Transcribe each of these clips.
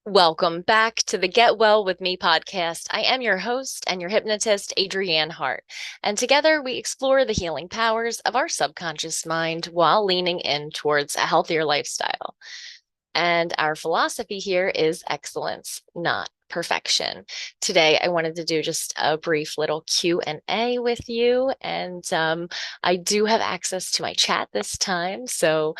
Welcome back to the Get Well with Me podcast. I am your host and your hypnotist, Adrienne Hart. And together we explore the healing powers of our subconscious mind while leaning in towards a healthier lifestyle. And our philosophy here is excellence, not perfection. Today, I wanted to do just a brief little Q&A with you. And I do have access to my chat this time. So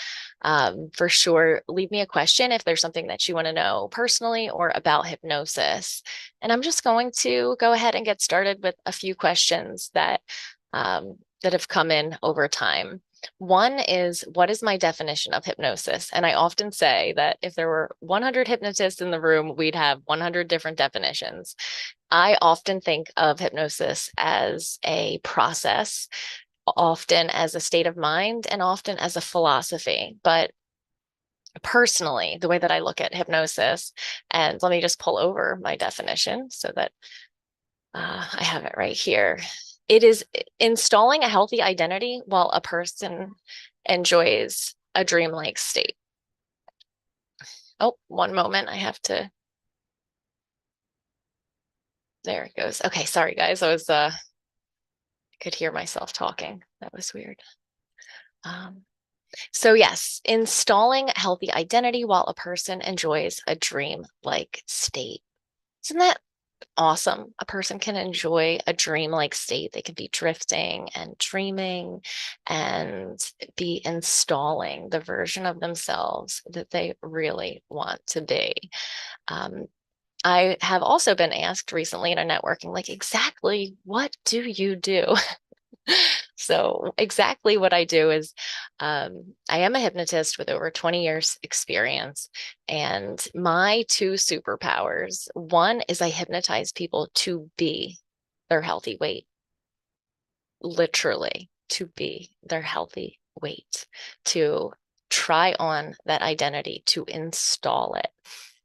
for sure, leave me a question if there's something that you want to know personally or about hypnosis. And I'm just going to go ahead and get started with a few questions that have come in over time. One is, what is my definition of hypnosis? And I often say that if there were 100 hypnotists in the room, we'd have 100 different definitions. I often think of hypnosis as a process, often as a state of mind, and often as a philosophy. But personally, the way that I look at hypnosis, and let me just pull over my definition so that I have it right here. It is installing a healthy identity while a person enjoys a dreamlike state. Oh, one moment. There it goes. Okay, sorry guys. I could hear myself talking. That was weird. So yes, installing a healthy identity while a person enjoys a dream-like state. Isn't that awesome? A person can enjoy a dream-like state. They can be drifting and dreaming and be installing the version of themselves that they really want to be. Um, I have also been asked recently in a networking, like, exactly what do you do? So exactly what I do is I am a hypnotist with over 20 years experience. And my two superpowers, one is I hypnotize people to be their healthy weight, literally to be their healthy weight, to try on that identity, to install it.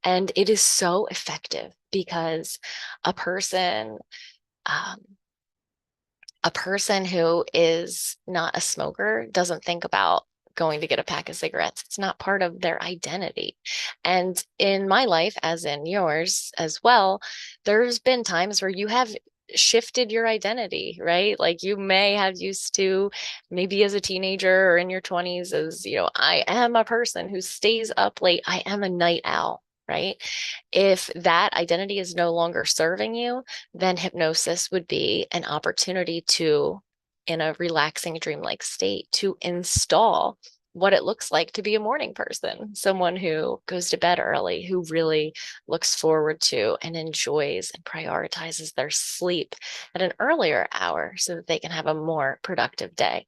And it is so effective because a person, um, a person who is not a smoker doesn't think about going to get a pack of cigarettes. It's not part of their identity. And in my life, as in yours as well, there's been times where you have shifted your identity, right? Like you may have used to, maybe as a teenager or in your 20s, as, I am a person who stays up late. I am a night owl, right? If that identity is no longer serving you, then hypnosis would be an opportunity to, in a relaxing dreamlike state, to install what it looks like to be a morning person, someone who goes to bed early, who really looks forward to and enjoys and prioritizes their sleep at an earlier hour so that they can have a more productive day.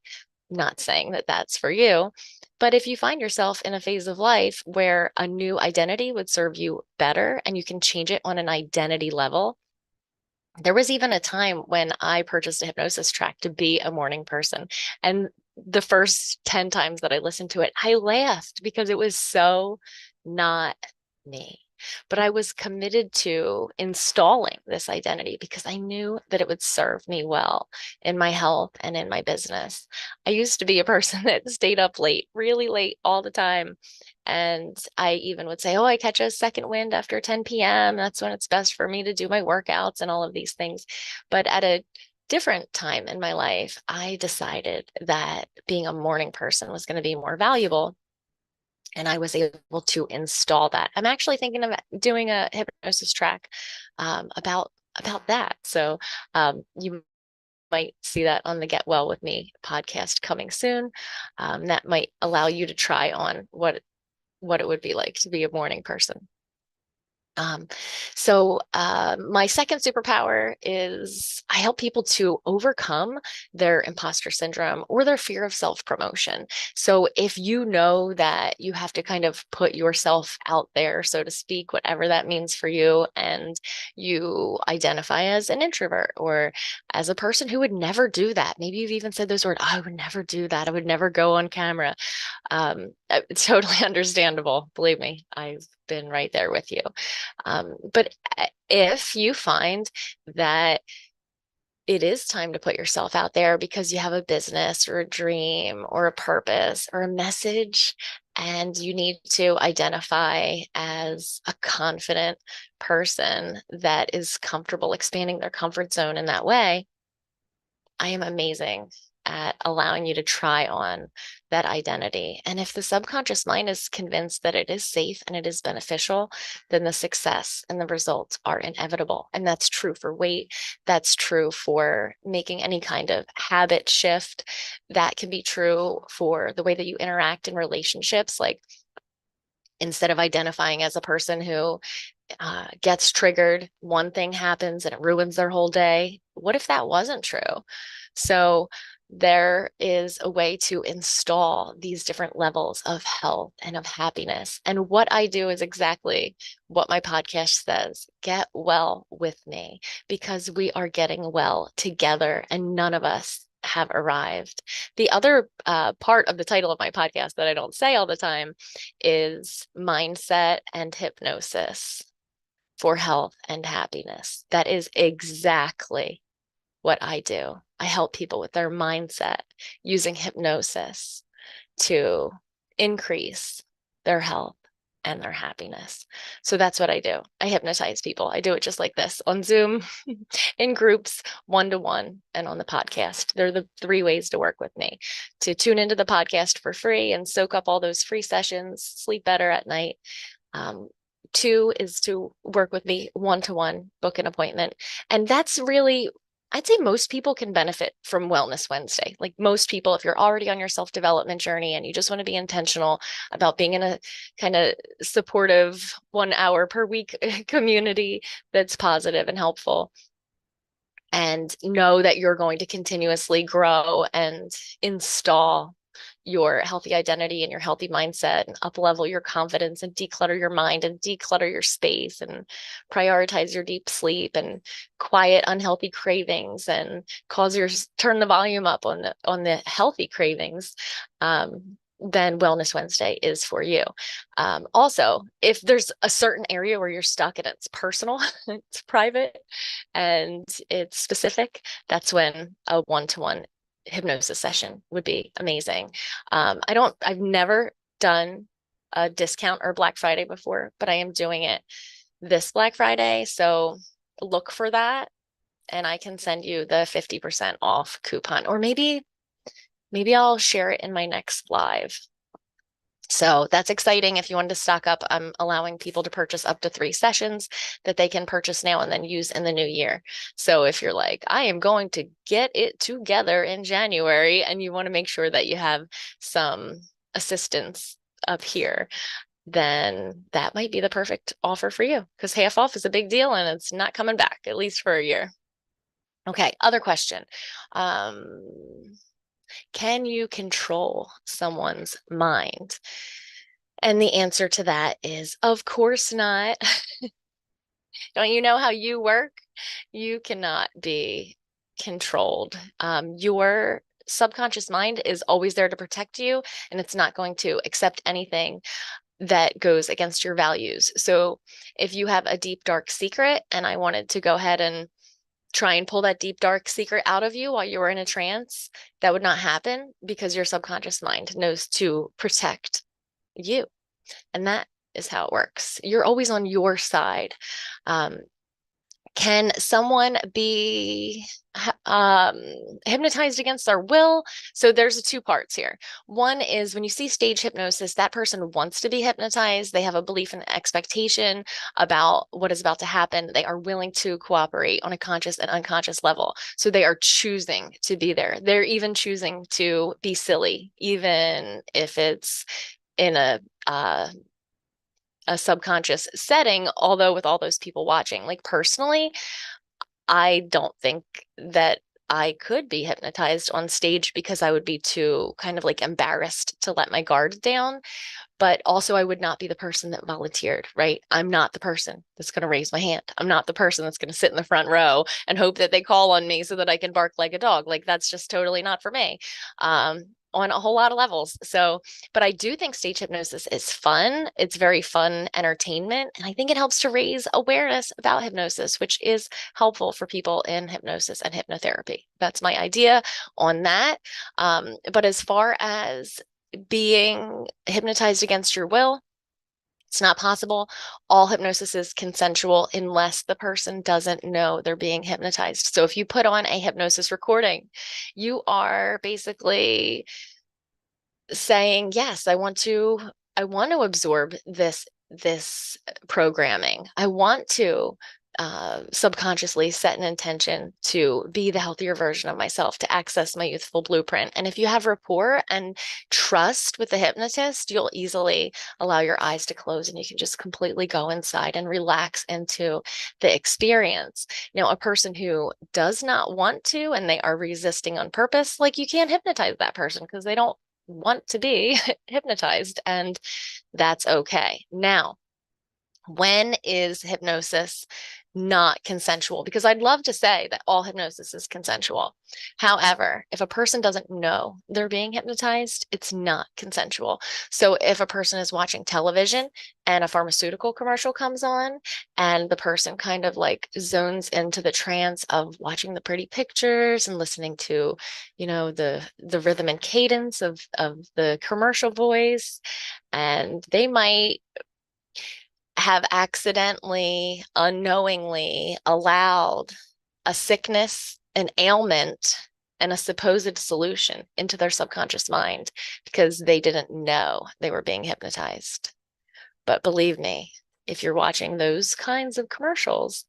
Not saying that that's for you, but if you find yourself in a phase of life where a new identity would serve you better and you can change it on an identity level, there was even a time when I purchased a hypnosis track to be a morning person. And the first 10 times that I listened to it, I laughed because it was so not me. But I was committed to installing this identity because I knew that it would serve me well in my health and in my business. I used to be a person that stayed up late, really late all the time. And I even would say, oh, I catch a second wind after 10 p.m. That's when it's best for me to do my workouts and all of these things. But at a different time in my life, I decided that being a morning person was going to be more valuable. And I was able to install that. I'm actually thinking of doing a hypnosis track about that. So you might see that on the Get Well with Me podcast coming soon. That might allow you to try on what it would be like to be a morning person. Um, so my second superpower is I help people to overcome their imposter syndrome or their fear of self-promotion. So if you know that you have to kind of put yourself out there, so to speak, whatever that means for you, and you identify as an introvert or as a person who would never do that. Maybe you've even said those words, oh, I would never do that. I would never go on camera. It's totally understandable. Believe me, I've been right there with you. But if you find that it is time to put yourself out there because you have a business or a dream or a purpose or a message, And you need to identify as a confident person that is comfortable expanding their comfort zone in that way. I am amazing at allowing you to try on that identity. And if the subconscious mind is convinced that it is safe and it is beneficial, then the success and the results are inevitable. And that's true for weight. That's true for making any kind of habit shift. That can be true for the way that you interact in relationships. Like, instead of identifying as a person who gets triggered, one thing happens and it ruins their whole day. What if that wasn't true? So there is a way to install these different levels of health and of happiness. And what I do is exactly what my podcast says: get well with me, because we are getting well together and none of us have arrived. The other part of the title of my podcast that I don't say all the time is mindset and hypnosis for health and happiness. That is exactly what I do. I help people with their mindset using hypnosis to increase their health and their happiness. So that's what I do. I hypnotize people. I do it just like this on Zoom, in groups, one-to-one, and on the podcast. They're the three ways to work with me: to tune into the podcast for free and soak up all those free sessions, sleep better at night. Two is to work with me one-to-one, book an appointment. And that's really, I'd say most people can benefit from Wellness Wednesday. Like most people, if you're already on your self-development journey and you just want to be intentional about being in a kind of supportive 1 hour per week community that's positive and helpful, and know that you're going to continuously grow and install your healthy identity and your healthy mindset and up level your confidence and declutter your mind and declutter your space and prioritize your deep sleep and quiet unhealthy cravings and turn the volume up on the healthy cravings, then Wellness Wednesday is for you. Also, if there's a certain area where you're stuck and it's personal, it's private, and it's specific, that's when a one-to-one hypnosis session would be amazing. I've never done a discount or Black Friday before, but I am doing it this Black Friday. So look for that and I can send you the 50% off coupon, or maybe I'll share it in my next live. So that's exciting. If you wanted to stock up, I'm allowing people to purchase up to 3 sessions that they can purchase now and then use in the new year. So if you're like, I am going to get it together in January, and you want to make sure that you have some assistance up here, then that might be the perfect offer for you, because half off is a big deal and it's not coming back, at least for a year. Okay, other question. Can you control someone's mind? And the answer to that is, of course not. Don't you know how you work? You cannot be controlled. Your subconscious mind is always there to protect you, and it's not going to accept anything that goes against your values. So if you have a deep, dark secret, and I wanted to go ahead and try and pull that deep, dark secret out of you while you were in a trance, that would not happen, because your subconscious mind knows to protect you. And that is how it works. You're always on your side. Can someone be hypnotized against their will? So there's 2 parts here. One is, when you see stage hypnosis, that person wants to be hypnotized. They have a belief and expectation about what is about to happen. They are willing to cooperate on a conscious and unconscious level. So they are choosing to be there. They're even choosing to be silly, even if it's in a subconscious setting, although with all those people watching. Like personally, I don't think that I could be hypnotized on stage, because I would be too kind of like embarrassed to let my guard down. But also, I would not be the person that volunteered, right? I'm not the person that's going to raise my hand. I'm not the person that's going to sit in the front row and hope that they call on me so that I can bark like a dog. Like, that's just totally not for me. On a whole lot of levels. So, but I do think stage hypnosis is fun. It's very fun entertainment. And I think it helps to raise awareness about hypnosis, which is helpful for people in hypnosis and hypnotherapy. That's my idea on that. But as far as being hypnotized against your will. It's not possible. All hypnosis is consensual unless the person doesn't know they're being hypnotized. So if you put on a hypnosis recording, you are basically saying, yes, I want to absorb this programming. I want to subconsciously set an intention to be the healthier version of myself, to access my youthful blueprint. And if you have rapport and trust with the hypnotist, you'll easily allow your eyes to close and you can just completely go inside and relax into the experience. Now, a person who does not want to and they are resisting on purpose, like you can't hypnotize that person because they don't want to be hypnotized, and that's okay. Now, when is hypnosis not consensual? Because I'd love to say that all hypnosis is consensual. However, if a person doesn't know they're being hypnotized, it's not consensual. So if a person is watching television and a pharmaceutical commercial comes on and the person kind of like zones into the trance of watching the pretty pictures and listening to, the rhythm and cadence of the commercial voice, and they might have accidentally, unknowingly allowed a sickness, an ailment, and a supposed solution into their subconscious mind because they didn't know they were being hypnotized. But believe me, if you're watching those kinds of commercials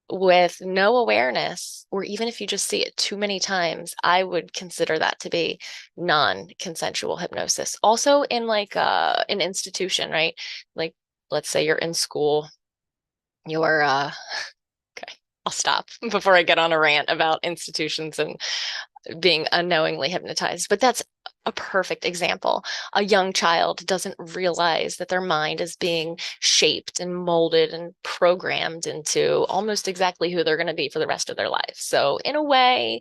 with no awareness, or even if you just see it too many times, I would consider that to be non-consensual hypnosis. Also in like an institution, right? Like let's say you're in school, you're okay, I'll stop before I get on a rant about institutions and being unknowingly hypnotized. But that's a perfect example. A young child doesn't realize that their mind is being shaped and molded and programmed into almost exactly who they're going to be for the rest of their life. So, in a way,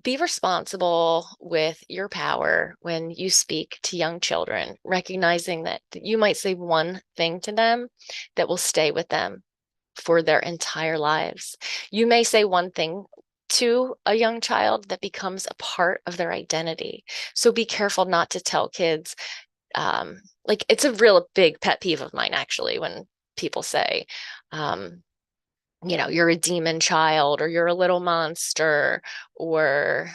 be responsible with your power when you speak to young children, recognizing that you might say one thing to them that will stay with them for their entire lives. You may say one thing to a young child that becomes a part of their identity. So be careful not to tell kids, like it's a real big pet peeve of mine, actually, when people say, you're a demon child or you're a little monster or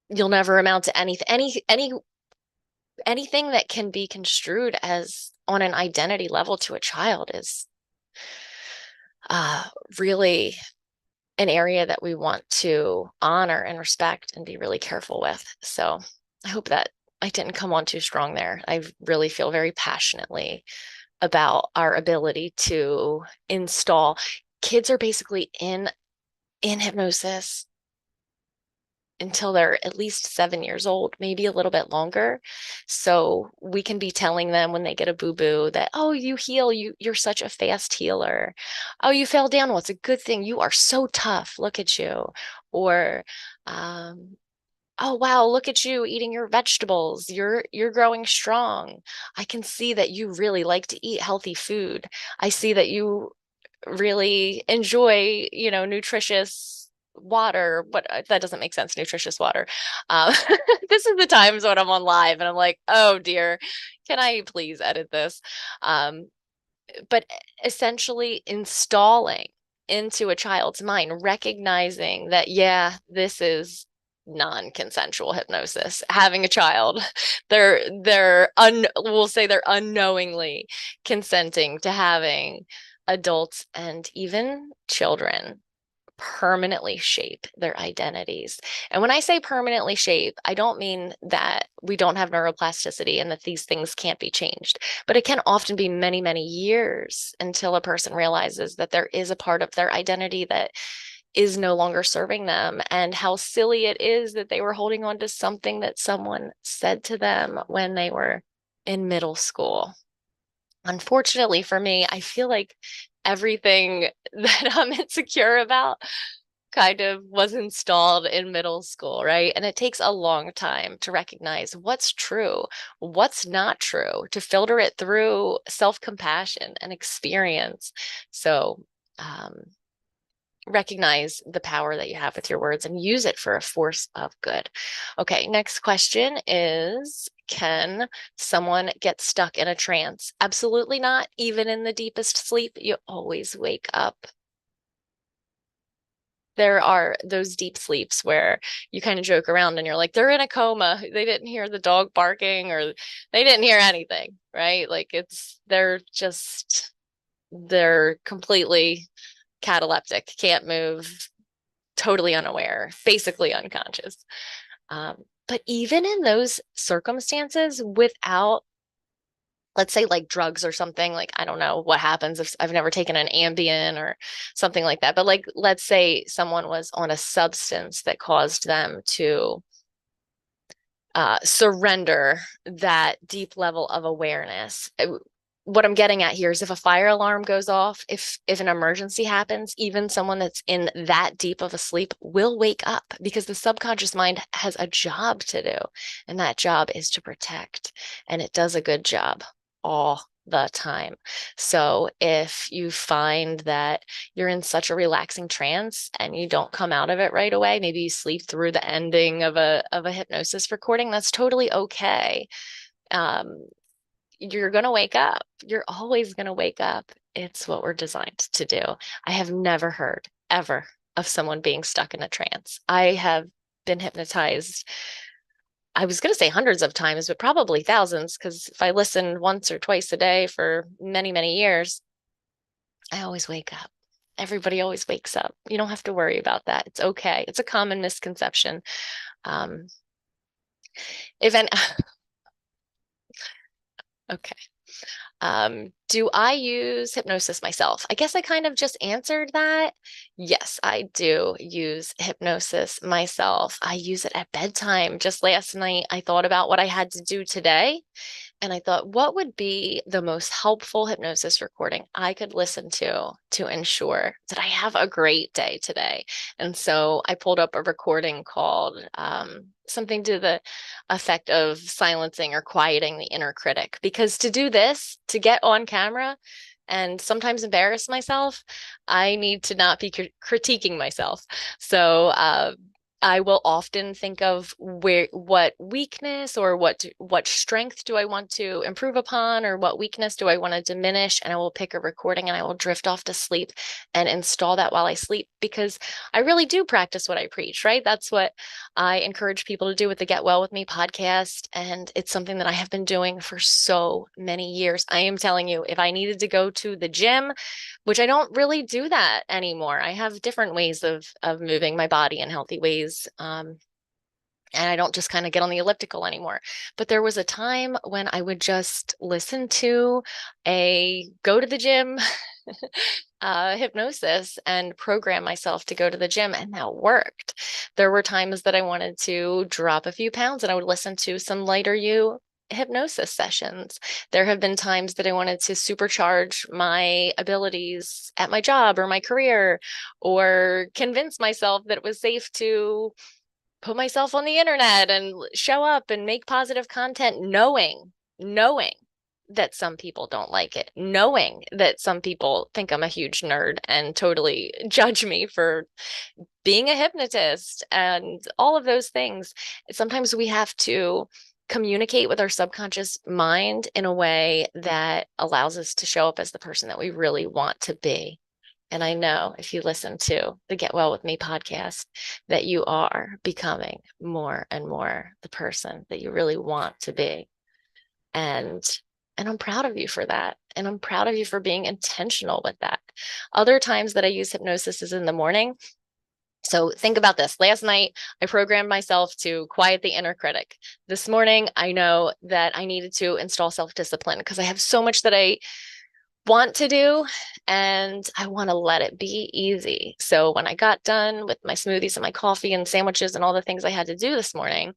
you'll never amount to anything, anything that can be construed as on an identity level to a child is really an area that we want to honor and respect and be really careful with. So I hope that I didn't come on too strong there. I really feel very passionately about our ability to install. Kids are basically in hypnosis until they're at least 7 years old, maybe a little bit longer. So we can be telling them when they get a boo-boo that, oh, you heal, you're such a fast healer. Oh, you fell down. Well, it's a good thing. You are so tough. Look at you. Or, oh wow, look at you eating your vegetables. You're growing strong. I can see that you really like to eat healthy food. I see that you really enjoy, nutritious water. But that doesn't make sense, nutritious water. Um, this is the times when I'm on live and I'm like, oh dear, can I please edit this? But essentially installing into a child's mind, recognizing that, yeah, this is non-consensual hypnosis. Having a child, we'll say they're unknowingly consenting to having adults and even children permanently shape their identities. And when I say permanently shape, I don't mean that we don't have neuroplasticity and that these things can't be changed, but it can often be many, many years until a person realizes that there is a part of their identity that is no longer serving them, and how silly it is that they were holding on to something that someone said to them when they were in middle school. Unfortunately for me, I feel like everything that I'm insecure about kind of was installed in middle school, right? And it takes a long time to recognize what's true, what's not true, to filter it through self-compassion and experience. So, recognize the power that you have with your words and use it for a force of good. Okay, next question is, can someone get stuck in a trance? Absolutely not. Even in the deepest sleep, you always wake up. There are those deep sleeps where you kind of joke around and you're like, they're in a coma. They didn't hear the dog barking or they didn't hear anything, right? Like they're completely cataleptic, can't move, totally unaware, basically unconscious. But even in those circumstances, without, let's say, like drugs or something, like I don't know what happens if I've never taken an Ambien or something like that. But like, let's say someone was on a substance that caused them to surrender that deep level of awareness. What I'm getting at here is if a fire alarm goes off, if an emergency happens, even someone that's in that deep of a sleep will wake up because the subconscious mind has a job to do, and that job is to protect, and it does a good job all the time. So if you find that you're in such a relaxing trance and you don't come out of it right away, maybe you sleep through the ending of a hypnosis recording, that's totally okay. You're going to wake up. You're always going to wake up. It's what we're designed to do. I have never heard ever of someone being stuck in a trance. I have been hypnotized, I was going to say hundreds of times, but probably thousands, because if I listen once or twice a day for many, many years, I always wake up. Everybody always wakes up. You don't have to worry about that. It's okay. It's a common misconception. Um, if an okay. Do I use hypnosis myself? I guess I kind of just answered that. Yes, I do use hypnosis myself. I use it at bedtime. Just last night, I thought about what I had to do today. And I thought, what would be the most helpful hypnosis recording I could listen to ensure that I have a great day today? And so I pulled up a recording called something to the effect of silencing or quieting the inner critic. Because to do this, to get on camera and sometimes embarrass myself, I need to not be critiquing myself. So I will often think of what weakness or what strength do I want to improve upon, or what weakness do I want to diminish, and I will pick a recording and I will drift off to sleep and install that while I sleep, because I really do practice what I preach, right? That's what I encourage people to do with the Get Well With Me podcast, and it's something that I have been doing for so many years. I am telling you, if I needed to go to the gym, which I don't really do that anymore. I have different ways of moving my body in healthy ways. And I don't just kind of get on the elliptical anymore. But there was a time when I would just listen to a go to the gym hypnosis and program myself to go to the gym, and that worked. There were times that I wanted to drop a few pounds and I would listen to some Lighter You hypnosis sessions. There have been times that I wanted to supercharge my abilities at my job or my career, or convince myself that it was safe to put myself on the internet and show up and make positive content, knowing that some people don't like it, knowing that some people think I'm a huge nerd and totally judge me for being a hypnotist and all of those things. Sometimes we have to communicate with our subconscious mind in a way that allows us to show up as the person that we really want to be. And I know if you listen to the Get Well With Me podcast, that you are becoming more and more the person that you really want to be. And I'm proud of you for that. And I'm proud of you for being intentional with that. Other times that I use hypnosis is in the morning. So think about this. Last night, I programmed myself to quiet the inner critic. This morning, I know that I needed to install self-discipline because I have so much that I want to do and I want to let it be easy. So when I got done with my smoothies and my coffee and sandwiches and all the things I had to do this morning,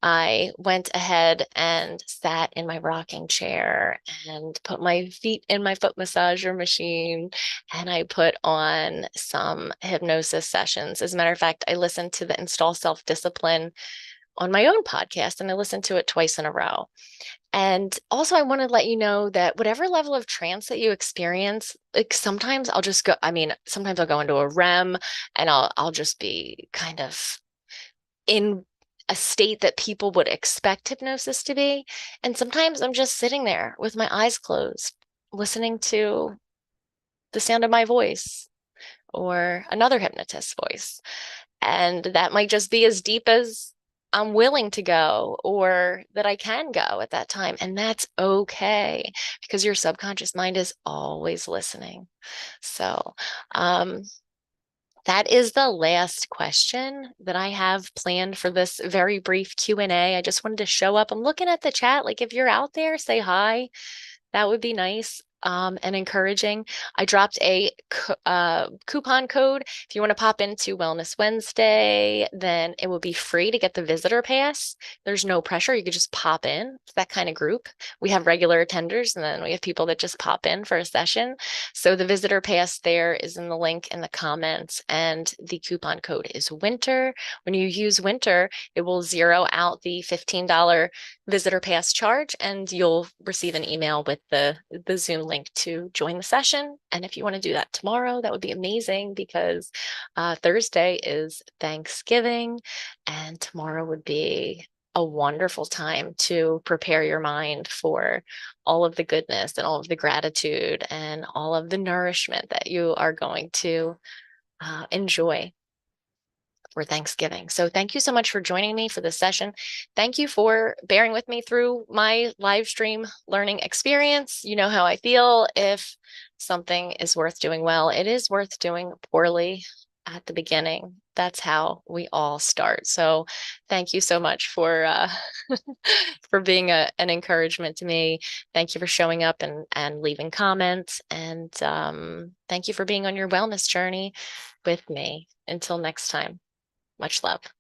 I went ahead and sat in my rocking chair and put my feet in my foot massager machine, and I put on some hypnosis sessions. As a matter of fact, I listened to the Install Self-Discipline on my own podcast, and I listened to it twice in a row. And also, I want to let you know that whatever level of trance that you experience, like sometimes I'll just go, I mean, sometimes I'll go into a REM and I'll just be kind of in a state that people would expect hypnosis to be. And sometimes I'm just sitting there with my eyes closed, listening to the sound of my voice or another hypnotist's voice. And that might just be as deep as I'm willing to go or that I can go at that time. And that's okay because your subconscious mind is always listening. So, um, that is the last question that I have planned for this very brief Q&A. I just wanted to show up. I'm looking at the chat. Like if you're out there, say hi. That would be nice and encouraging. I dropped a coupon code. If you want to pop into Wellness Wednesday, then it will be free to get the visitor pass. There's no pressure. You could just pop in. It's that kind of group. We have regular attenders and then we have people that just pop in for a session. So the visitor pass there is in the link in the comments, and the coupon code is winter. When you use winter, it will zero out the $15 visitor pass charge, and you'll receive an email with the Zoom link to join the session. And if you want to do that tomorrow, that would be amazing because Thursday is Thanksgiving, and tomorrow would be a wonderful time to prepare your mind for all of the goodness and all of the gratitude and all of the nourishment that you are going to enjoy for Thanksgiving. So thank you so much for joining me for this session. Thank you for bearing with me through my live stream learning experience. You know how I feel. If something is worth doing well, it is worth doing poorly at the beginning. That's how we all start. So thank you so much for for being an encouragement to me. Thank you for showing up and leaving comments. And thank you for being on your wellness journey with me. Until next time. Much love.